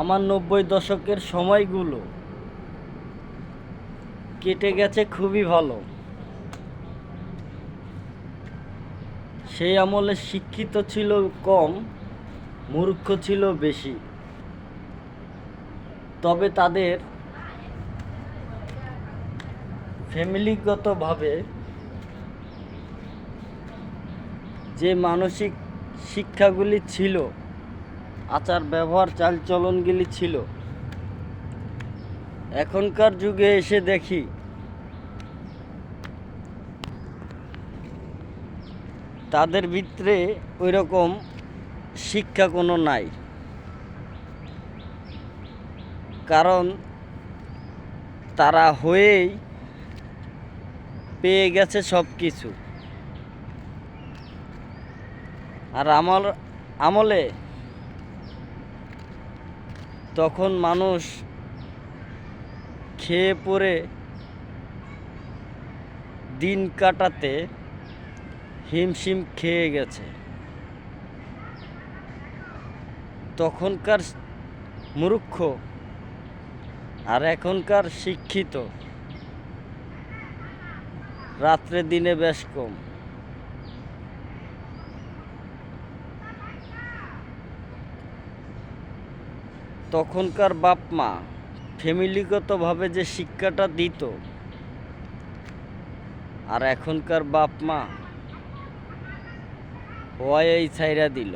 আমার 90 দশকের সময়গুলো কেটে গেছে খুবই ভালো। সেই আমলে শিক্ষিত ছিল কম, মূর্খ ছিল বেশি। তবে তাদের ফ্যামিলিগতভাবে যে মানসিক শিক্ষাগুলি ছিল, আচার ব্যবহার চালচলনগুলি ছিল, এখনকার যুগে এসে দেখি তাদের ভিতরে ওই রকম শিক্ষা কোনো নাই। কারণ তারা হয়েই পেয়ে গেছে সব কিছু। আর আমলে তখন মানুষ খেয়ে পরে দিন কাটাতে হিমশিম খেয়ে গেছে। তখনকার মূর্খ আর এখনকার শিক্ষিত রাত্রে দিনে বেশ কম। তখনকার বাপ মা ফ্যামিলিগতভাবে যে শিক্ষাটা দিত, আর এখনকার বাপ মা ওয়াই ছাইরা দিল।